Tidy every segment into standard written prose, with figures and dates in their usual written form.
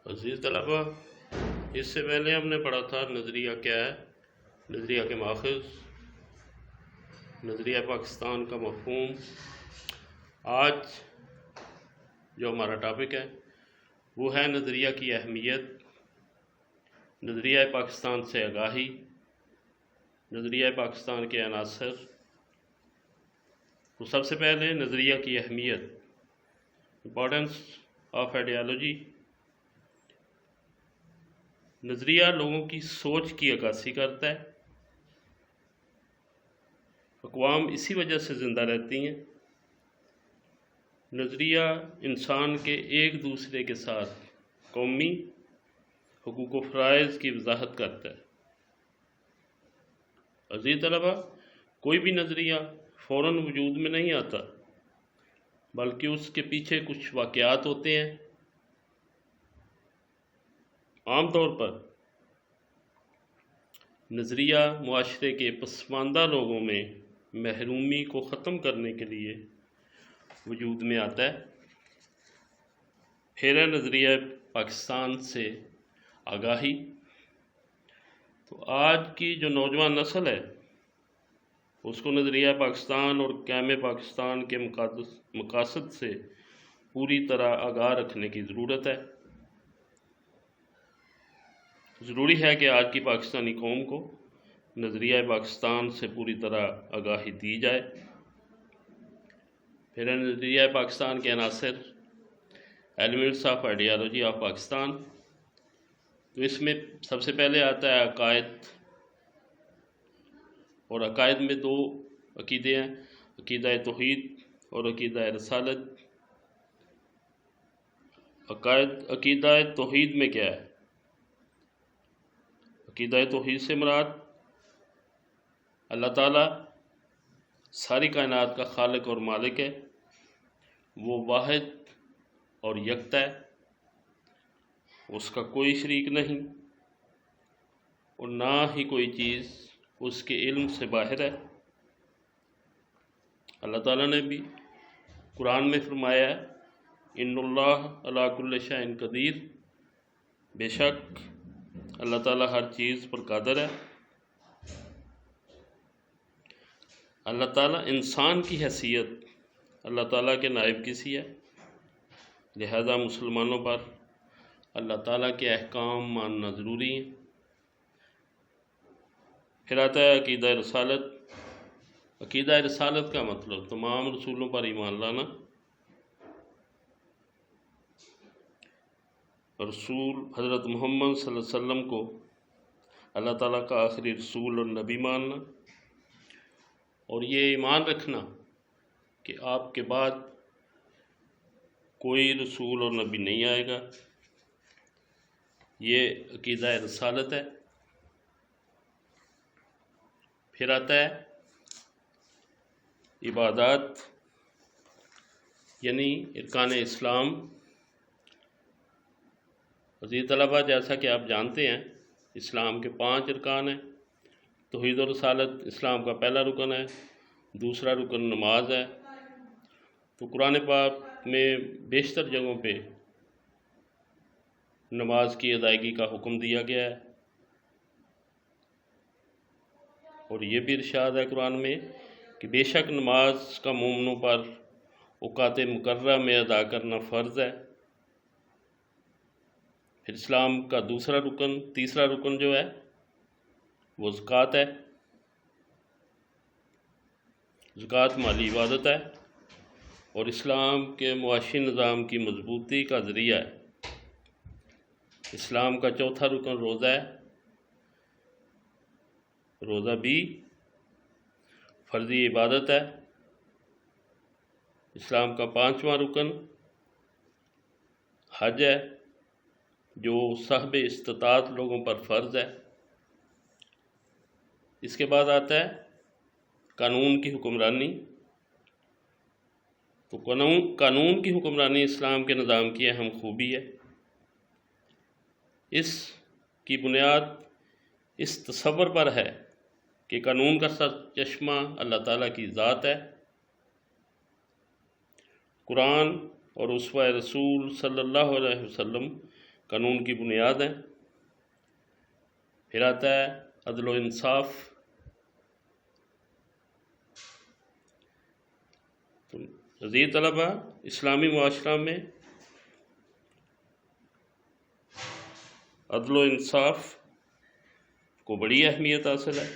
عزیز طلبہ، اس سے پہلے ہم نے پڑھا تھا نظریہ کیا ہے، نظریہ کے ماخذ، نظریہ پاکستان کا مفہوم۔ آج جو ہمارا ٹاپک ہے وہ ہے نظریہ کی اہمیت، نظریہ پاکستان سے آگاہی، نظریہ پاکستان کے عناصر۔ تو سب سے پہلے نظریہ کی اہمیت، امپورٹنس آف آئیڈیالوجی۔ نظریہ لوگوں کی سوچ کی عکاسی کرتا ہے۔ اقوام اسی وجہ سے زندہ رہتی ہیں۔ نظریہ انسان کے ایک دوسرے کے ساتھ قومی حقوق و فرائض کی وضاحت کرتا ہے۔ عزیز طلبہ، کوئی بھی نظریہ فوراً وجود میں نہیں آتا، بلکہ اس کے پیچھے کچھ واقعات ہوتے ہیں۔ عام طور پر نظریہ معاشرے کے پسماندہ لوگوں میں محرومی کو ختم کرنے کے لیے وجود میں آتا ہے۔ پھر ہے نظریہ پاکستان سے آگاہی۔ تو آج کی جو نوجوان نسل ہے اس کو نظریہ پاکستان اور قیام پاکستان کے مقاصد سے پوری طرح آگاہ رکھنے کی ضرورت ہے۔ ضروری ہے کہ آج کی پاکستانی قوم کو نظریہ پاکستان سے پوری طرح آگاہی دی جائے۔ پھر ہے نظریہ پاکستان کے عناصر، elements of ideology of Pakistan. تو اس میں سب سے پہلے آتا ہے عقائد، اور عقائد میں دو عقیدے ہیں، عقیدہ توحید اور عقیدہ رسالت۔ عقیدہ توحید میں کیا ہے؟ عقیدہ توحید سے مراد اللہ تعالیٰ ساری کائنات کا خالق اور مالک ہے، وہ واحد اور یکتا ہے، اس کا کوئی شریک نہیں اور نہ ہی کوئی چیز اس کے علم سے باہر ہے۔ اللہ تعالیٰ نے بھی قرآن میں فرمایا ہے، ان اللہ علی کل شیء قدیر، بے شک اللہ تعالیٰ ہر چیز پر قادر ہے۔ اللہ تعالیٰ انسان کی حیثیت اللہ تعالیٰ کے نائب کسی ہے، لہذا مسلمانوں پر اللہ تعالیٰ کے احکام ماننا ضروری ہے۔ پھر آتا ہے عقیدہ رسالت۔ عقیدہ رسالت کا مطلب تمام رسولوں پر ایمان لانا۔ رسول حضرت محمد صلی اللہ علیہ وسلم کو اللہ تعالیٰ کا آخری رسول اور نبی ماننا، اور یہ ایمان رکھنا کہ آپ کے بعد کوئی رسول اور نبی نہیں آئے گا، یہ عقیدہ رسالت ہے۔ پھر آتا ہے عبادات، یعنی ارکان اسلام۔ عزیز طلبہ، جیسا کہ آپ جانتے ہیں اسلام کے 5 ارکان ہیں۔ توحید و رسالت اسلام کا پہلا رکن ہے، دوسرا رکن نماز ہے۔ تو قرآن پاک میں بیشتر جگہوں پہ نماز کی ادائیگی کا حکم دیا گیا ہے، اور یہ بھی ارشاد ہے قرآن میں کہ بے شک نماز کا مومنوں پر اوقات مقررہ میں ادا کرنا فرض ہے۔ پھر اسلام کا تیسرا رکن جو ہے وہ زکوٰۃ ہے۔ زکوٰۃ مالی عبادت ہے اور اسلام کے معاشی نظام کی مضبوطی کا ذریعہ ہے۔ اسلام کا چوتھا رکن روزہ ہے۔ روزہ بھی فرضی عبادت ہے۔ اسلام کا 5واں رکن حج ہے، جو صاحب استطاعت لوگوں پر فرض ہے۔ اس کے بعد آتا ہے قانون کی حکمرانی۔ تو قانون کی حکمرانی اسلام کے نظام کی اہم خوبی ہے۔ اس کی بنیاد اس تصور پر ہے کہ قانون کا سرچشمہ اللہ تعالیٰ کی ذات ہے۔ قرآن اور اسوہ رسول صلی اللہ علیہ وسلم قانون کی بنیاد ہیں۔ پھر آتا ہے عدل و انصاف۔ عزیز طلبہ، اسلامی معاشرہ میں عدل و انصاف کو بڑی اہمیت حاصل ہے۔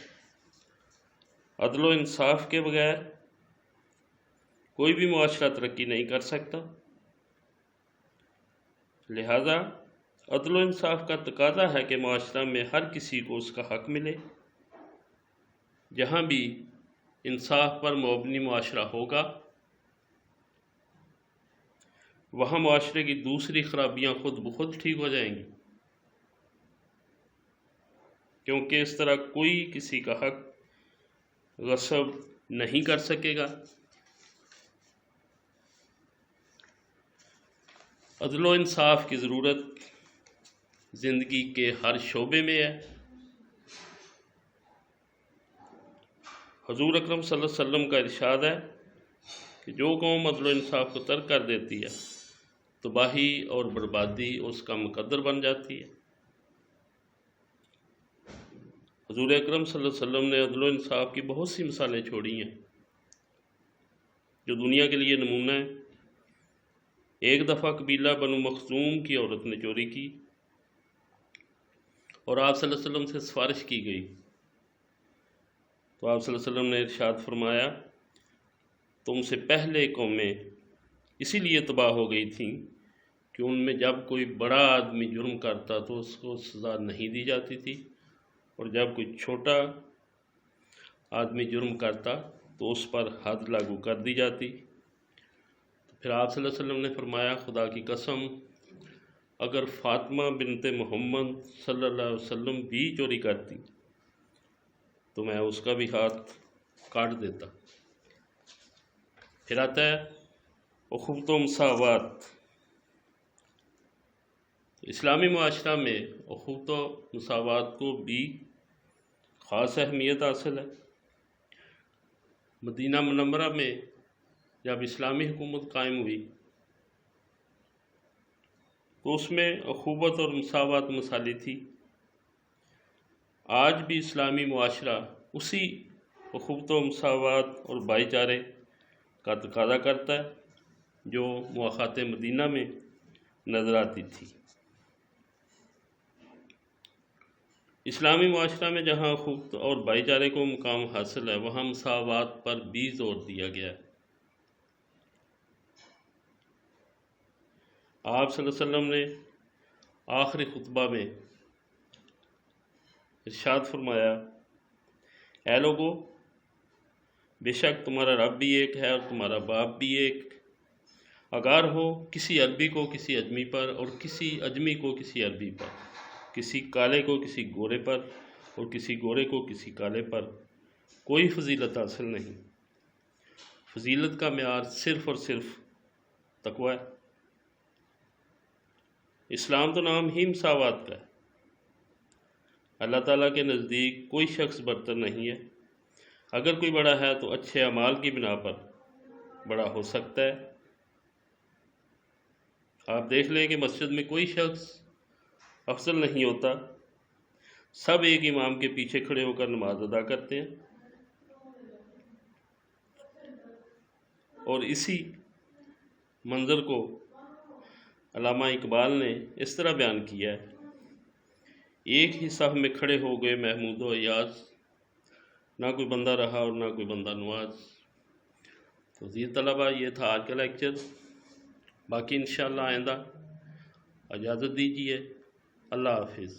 عدل و انصاف کے بغیر کوئی بھی معاشرہ ترقی نہیں کر سکتا، لہذا عدل و انصاف کا تقاضا ہے کہ معاشرہ میں ہر کسی کو اس کا حق ملے۔ جہاں بھی انصاف پر مبنی معاشرہ ہوگا وہاں معاشرے کی دوسری خرابیاں خود بخود ٹھیک ہو جائیں گی، کیونکہ اس طرح کوئی کسی کا حق غصب نہیں کر سکے گا۔ عدل و انصاف کی ضرورت زندگی کے ہر شعبے میں ہے۔ حضور اکرم صلی اللہ علیہ وسلم کا ارشاد ہے کہ جو قوم عدل و انصاف کو ترک کر دیتی ہے تباہی اور بربادی اس کا مقدر بن جاتی ہے۔ حضور اکرم صلی اللہ علیہ وسلم نے عدل و انصاف کی بہت سی مثالیں چھوڑی ہیں جو دنیا کے لیے نمونہ ہیں۔ ایک دفعہ قبیلہ بنو مخزوم کی عورت نے چوری کی اور آپ صلی اللہ علیہ وسلم سے سفارش کی گئی، تو آپ صلی اللہ علیہ وسلم نے ارشاد فرمایا تم سے پہلے قومیں اسی لیے تباہ ہو گئی تھیں کہ ان میں جب کوئی بڑا آدمی جرم کرتا تو اس کو سزا نہیں دی جاتی تھی، اور جب کوئی چھوٹا آدمی جرم کرتا تو اس پر حد لاگو کر دی جاتی۔ پھر آپ صلی اللہ علیہ وسلم نے فرمایا خدا کی قسم اگر فاطمہ بنت محمد صلی اللہ علیہ وسلم بھی چوری کرتی تو میں اس کا بھی ہاتھ کاٹ دیتا۔ پھر آتا ہے اخوت و مساوات۔ اسلامی معاشرہ میں اخوت و مساوات کو بھی خاص اہمیت حاصل ہے۔ مدینہ منورہ میں جب اسلامی حکومت قائم ہوئی تو اس میں اخوت اور مساوات مثالی تھی۔ آج بھی اسلامی معاشرہ اسی اخوت و مساوات اور بھائی چارے کا تقاضا کرتا ہے جو مواخات مدینہ میں نظر آتی تھی۔ اسلامی معاشرہ میں جہاں اخوت اور بھائی چارے کو مقام حاصل ہے وہاں مساوات پر بھی زور دیا گیا ہے۔ آپ صلی اللہ علیہ وسلم نے آخری خطبہ میں ارشاد فرمایا اے لوگو بے شک تمہارا رب بھی ایک ہے اور تمہارا باپ بھی ایک، اگر ہو کسی عربی کو کسی اجمی پر اور کسی اجمی کو کسی عربی پر، کسی کالے کو کسی گورے پر اور کسی گورے کو کسی کالے پر کوئی فضیلت حاصل نہیں۔ فضیلت کا معیار صرف اور صرف تقوی ہے۔ اسلام تو نام ہی مساوات کا ہے۔ اللہ تعالیٰ کے نزدیک کوئی شخص برتر نہیں ہے، اگر کوئی بڑا ہے تو اچھے اعمال کی بنا پر بڑا ہو سکتا ہے۔ آپ دیکھ لیں کہ مسجد میں کوئی شخص افضل نہیں ہوتا، سب ایک امام کے پیچھے کھڑے ہو کر نماز ادا کرتے ہیں، اور اسی منظر کو علامہ اقبال نے اس طرح بیان کیا ہے ایک ہی صف میں کھڑے ہو گئے محمود و ایاز، نہ کوئی بندہ رہا اور نہ کوئی بندہ نواز۔ تو عزیز طلبہ یہ تھا آج کا لیکچر، باقی انشاءاللہ آئندہ اجازت دیجیے، اللہ حافظ۔